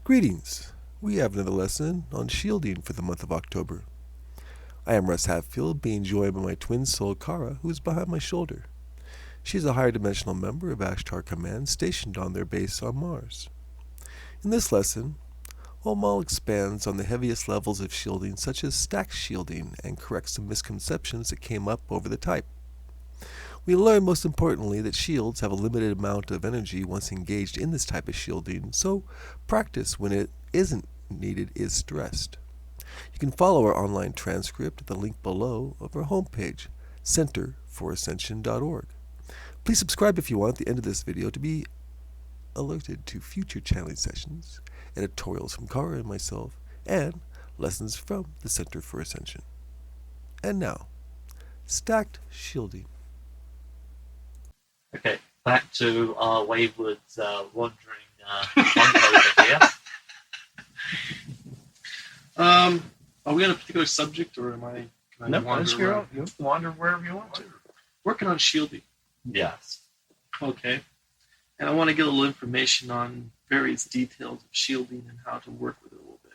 Greetings! We have another lesson on shielding for the month of October. I am Russ Hatfield, being joined by my twin soul Kara, who is behind my shoulder. She is a higher dimensional member of Ashtar Command stationed on their base on Mars. In this lesson, Omal expands on the heaviest levels of shielding such as stack shielding and corrects some misconceptions that came up over the type. We learn most importantly that shields have a limited amount of energy once engaged in this type of shielding, so practice when it isn't needed is stressed. You can follow our online transcript at the link below of our homepage, centerforascension.org. Please subscribe if you want at the end of this video to be alerted to future channeling sessions, editorials from Kara and myself, and lessons from the Center for Ascension. And now, stacked shielding. Okay, back to our wayward wandering monk over here. Are we on a particular subject, or can I wander around? You wander wherever you want to. Working on shielding. Yes. Okay. And I want to get a little information on various details of shielding and how to work with it a little bit.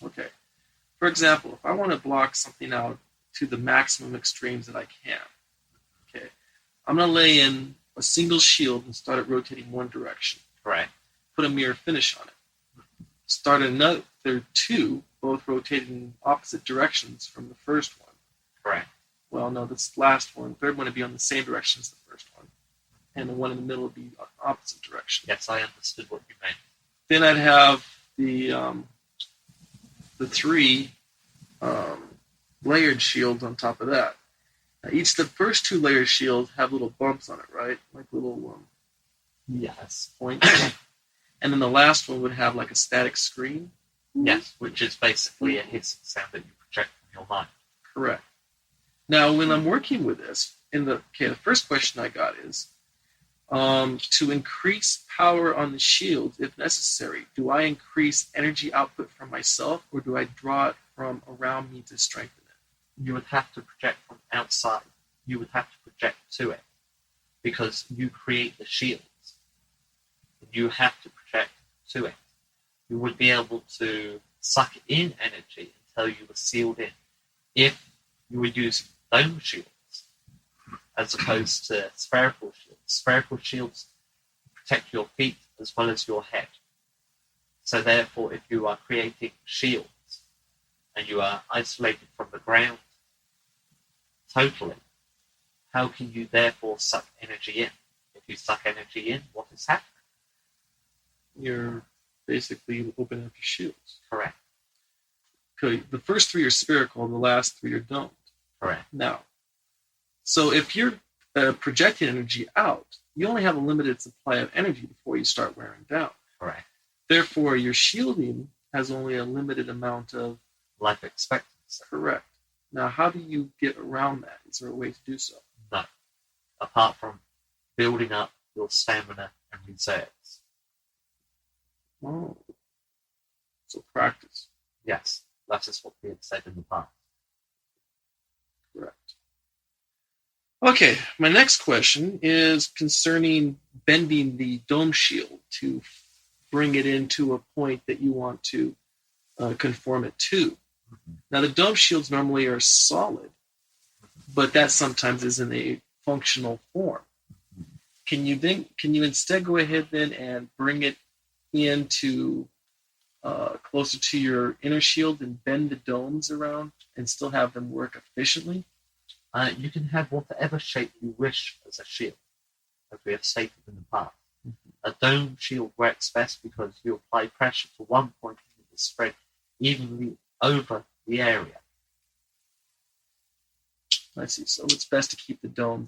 Okay. For example, if I want to block something out to the maximum extremes that I can, okay, I'm going to lay in a single shield and start it rotating one direction. Right. Put a mirror finish on it. Start another two, both rotating in opposite directions from the first one. Right. Well, no, this last one, third one would be on the same direction as the first one. And the one in the middle would be opposite direction. Yes, I understood what you meant. Then I'd have the three layered shields on top of that. Now, the first two layer shields have little bumps on it, right? Like little Yes. points. And then the last one would have like a static screen. Yes, which is basically a hissing sound that you project from your mind. Correct. Now, when I'm working with this, the first question I got is, to increase power on the shield, if necessary, do I increase energy output from myself, or do I draw it from around me to strengthen it? You would have to project from outside. You would have to project to it because you create the shields. You have to project to it. You would be able to suck in energy until you were sealed in if you were using dome shields as opposed to spherical shields. Spherical shields protect your feet as well as your head. So therefore, if you are creating shields and you are isolated from the ground totally, how can you therefore suck energy in? If you suck energy in, what is happening? You're basically opening up your shields. Correct. Okay, the first three are spherical, the last three are domed. Correct. Now, so if you're projecting energy out, you only have a limited supply of energy before you start wearing down. Correct. Therefore, your shielding has only a limited amount of Life expectancy. correct. Now, how do you get around that? Is there a way to do so? No. Apart from building up your stamina and reserves. Oh. So practice. Yes, that is what we had said in the past. Correct. Okay, my next question is concerning bending the dome shield to bring it into a point that you want to conform it to. Mm-hmm. Now, the dome shields normally are solid, but that sometimes is in a functional form. Mm-hmm. Can you instead go ahead then and bring it into closer to your inner shield and bend the domes around and still have them work efficiently? You can have whatever shape you wish as a shield, as we have stated in the past. Mm-hmm. A dome shield works best because you apply pressure to one point and it is spread evenly over the area. I see. So it's best to keep the dome